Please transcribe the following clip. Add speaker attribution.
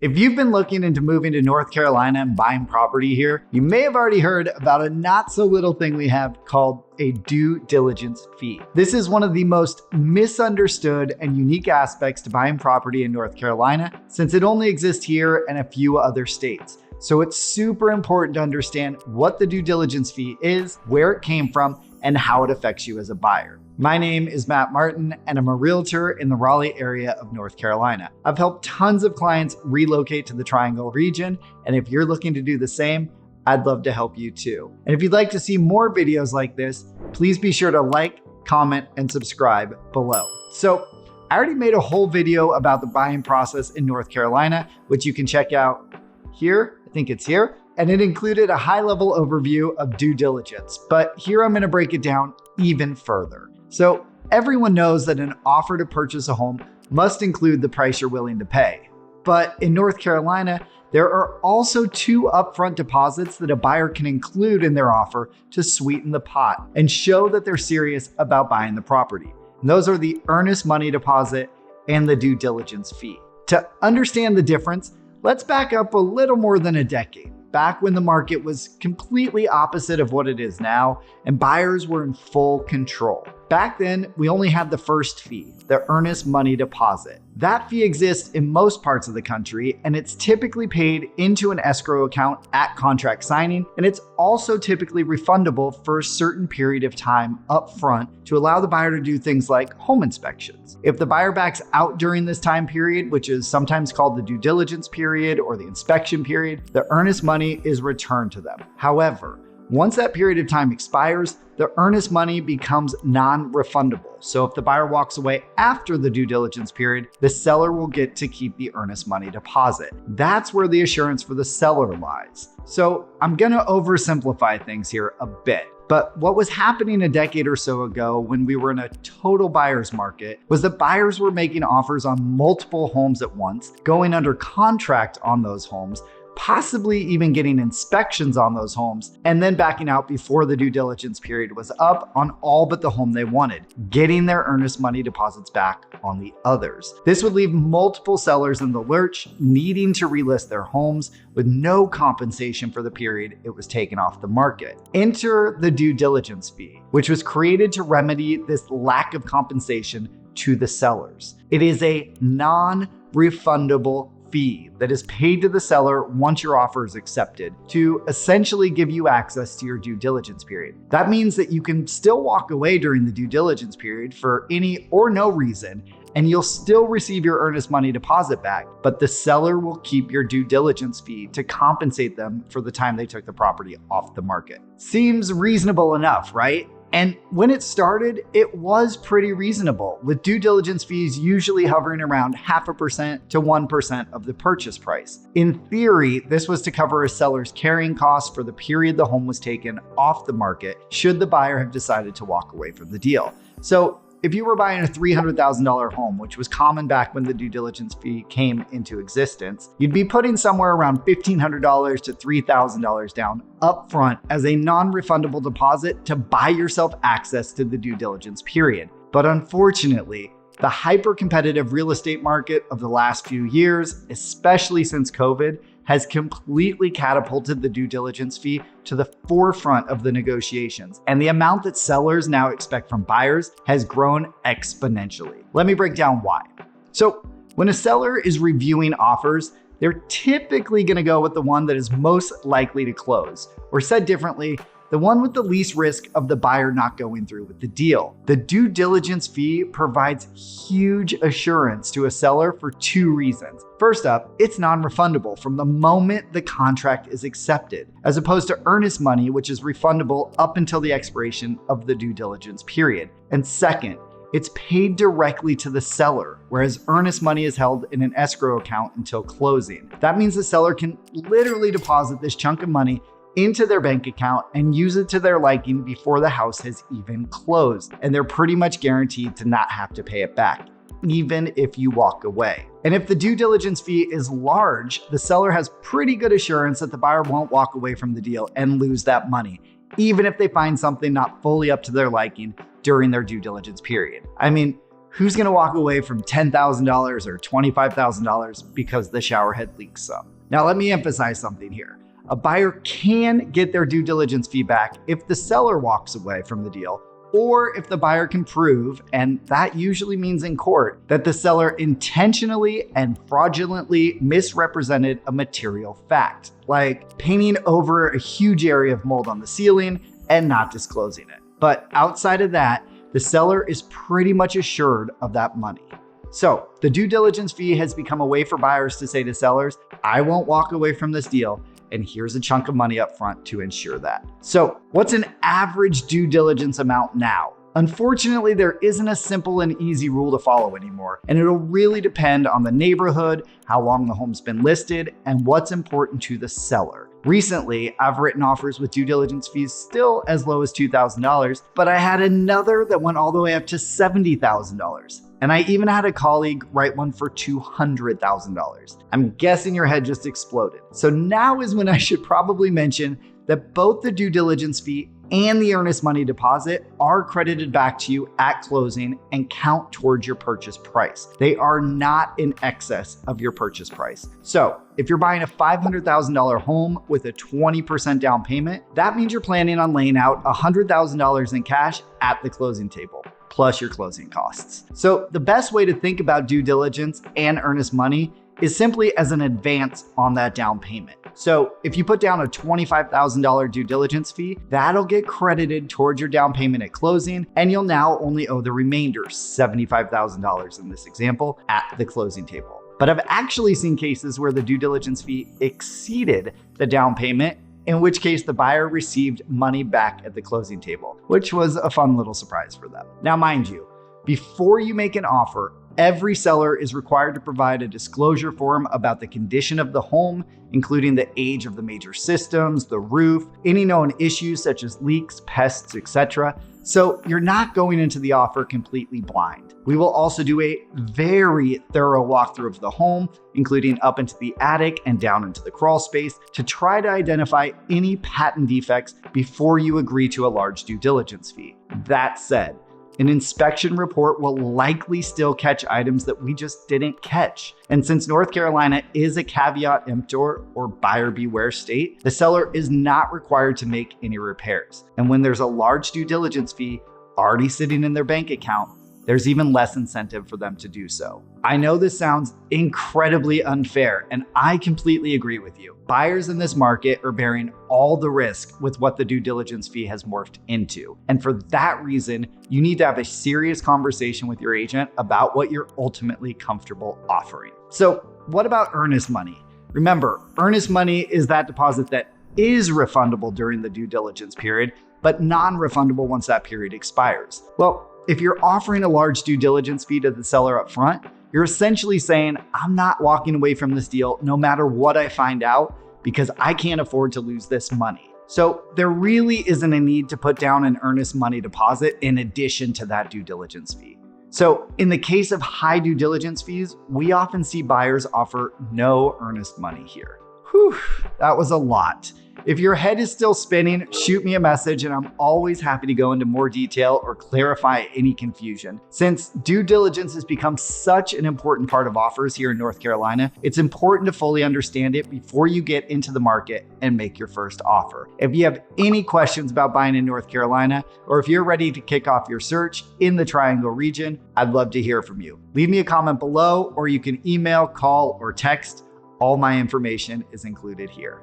Speaker 1: If you've been looking into moving to North Carolina and buying property here, you may have already heard about a not so little thing we have called a due diligence fee. This is one of the most misunderstood and unique aspects to buying property in North Carolina, since it only exists here and a few other states. So it's super important to understand what the due diligence fee is, where it came from, and how it affects you as a buyer. My name is Matt Martin, and I'm a realtor in the Raleigh area of North Carolina. I've helped tons of clients relocate to the Triangle region, and if you're looking to do the same, I'd love to help you too. And if you'd like to see more videos like this, please be sure to like, comment, and subscribe below. So I already made a whole video about the buying process in North Carolina, which you can check out here. I think it's here. And it included a high-level overview of due diligence. But here I'm going to break it down even further. So everyone knows that an offer to purchase a home must include the price you're willing to pay. But in North Carolina, there are also two upfront deposits that a buyer can include in their offer to sweeten the pot and show that they're serious about buying the property. And those are the earnest money deposit and the due diligence fee. To understand the difference, let's back up a little more than a decade, back when the market was completely opposite of what it is now, and buyers were in full control. Back then, we only had the first fee, the earnest money deposit. That fee exists in most parts of the country, and it's typically paid into an escrow account at contract signing, and it's also typically refundable for a certain period of time up front to allow the buyer to do things like home inspections. If the buyer backs out during this time period, which is sometimes called the due diligence period or the inspection period, the earnest money is returned to them. However, once that period of time expires, the earnest money becomes non-refundable. So if the buyer walks away after the due diligence period, the seller will get to keep the earnest money deposit. That's where the assurance for the seller lies. So I'm gonna oversimplify things here a bit. But what was happening a decade or so ago when we were in a total buyer's market was that buyers were making offers on multiple homes at once, going under contract on those homes, possibly even getting inspections on those homes, and then backing out before the due diligence period was up on all but the home they wanted, getting their earnest money deposits back on the others. This would leave multiple sellers in the lurch, needing to relist their homes with no compensation for the period it was taken off the market. Enter the due diligence fee, which was created to remedy this lack of compensation to the sellers. It is a non-refundable fee that is paid to the seller once your offer is accepted to essentially give you access to your due diligence period. That means that you can still walk away during the due diligence period for any or no reason, and you'll still receive your earnest money deposit back, but the seller will keep your due diligence fee to compensate them for the time they took the property off the market. Seems reasonable enough, right? And when it started, it was pretty reasonable, with due diligence fees usually hovering around 0.5% to 1% of the purchase price. In theory, this was to cover a seller's carrying costs for the period the home was taken off the market, should the buyer have decided to walk away from the deal. So if you were buying a $300,000 home, which was common back when the due diligence fee came into existence, you'd be putting somewhere around $1,500 to $3,000 down upfront as a non-refundable deposit to buy yourself access to the due diligence period. But unfortunately, the hyper-competitive real estate market of the last few years, especially since COVID, has completely catapulted the due diligence fee to the forefront of the negotiations. And the amount that sellers now expect from buyers has grown exponentially. Let me break down why. So when a seller is reviewing offers, they're typically gonna go with the one that is most likely to close. Or said differently, the one with the least risk of the buyer not going through with the deal. The due diligence fee provides huge assurance to a seller for two reasons. First up, it's non-refundable from the moment the contract is accepted, as opposed to earnest money, which is refundable up until the expiration of the due diligence period. And second, it's paid directly to the seller, whereas earnest money is held in an escrow account until closing. That means the seller can literally deposit this chunk of money into their bank account and use it to their liking before the house has even closed. And they're pretty much guaranteed to not have to pay it back, even if you walk away. And if the due diligence fee is large, the seller has pretty good assurance that the buyer won't walk away from the deal and lose that money, even if they find something not fully up to their liking during their due diligence period. I mean, Who's gonna walk away from $10,000 or $25,000 because the shower head leaks some? Now, let me emphasize something here. A buyer can get their due diligence fee back if the seller walks away from the deal, or if the buyer can prove, and that usually means in court, that the seller intentionally and fraudulently misrepresented a material fact, like painting over a huge area of mold on the ceiling and not disclosing it. But outside of that, the seller is pretty much assured of that money. So the due diligence fee has become a way for buyers to say to sellers, I won't walk away from this deal, and here's a chunk of money up front to ensure that. So what's an average due diligence amount now? Unfortunately, there isn't a simple and easy rule to follow anymore, and it'll really depend on the neighborhood, how long the home's been listed, and what's important to the seller. Recently, I've written offers with due diligence fees still as low as $2,000, but I had another that went all the way up to $70,000. And I even had a colleague write one for $200,000. I'm guessing your head just exploded. So now is when I should probably mention that both the due diligence fee and the earnest money deposit are credited back to you at closing and count towards your purchase price. They are not in excess of your purchase price. So if you're buying a $500,000 home with a 20% down payment, that means you're planning on laying out $100,000 in cash at the closing table, plus your closing costs. So the best way to think about due diligence and earnest money is simply as an advance on that down payment. So if you put down a $25,000 due diligence fee, that'll get credited towards your down payment at closing, and you'll now only owe the remainder, $75,000 in this example, at the closing table. But I've actually seen cases where the due diligence fee exceeded the down payment, in which case the buyer received money back at the closing table, which was a fun little surprise for them. Now, mind you, before you make an offer, every seller is required to provide a disclosure form about the condition of the home, including the age of the major systems, the roof, any known issues such as leaks, pests, etc. So you're not going into the offer completely blind. We will also do a very thorough walkthrough of the home, including up into the attic and down into the crawl space, to try to identify any patent defects before you agree to a large due diligence fee. That said, an inspection report will likely still catch items that we just didn't catch. And since North Carolina is a caveat emptor or buyer beware state, the seller is not required to make any repairs. And when there's a large due diligence fee already sitting in their bank account, there's even less incentive for them to do so. I know this sounds incredibly unfair, and I completely agree with you. Buyers in this market are bearing all the risk with what the due diligence fee has morphed into. And for that reason, you need to have a serious conversation with your agent about what you're ultimately comfortable offering. So what about earnest money? Remember, earnest money is that deposit that is refundable during the due diligence period, but non-refundable once that period expires. Well, if you're offering a large due diligence fee to the seller up front, you're essentially saying, I'm not walking away from this deal no matter what I find out, because I can't afford to lose this money. So there really isn't a need to put down an earnest money deposit in addition to that due diligence fee. So in the case of high due diligence fees, we often see buyers offer no earnest money here. Whew, that was a lot. If your head is still spinning, shoot me a message and I'm always happy to go into more detail or clarify any confusion. Since due diligence has become such an important part of offers here in North Carolina, it's important to fully understand it before you get into the market and make your first offer. If you have any questions about buying in North Carolina, or if you're ready to kick off your search in the Triangle region, I'd love to hear from you. Leave me a comment below, or you can email, call, or text. All my information is included here.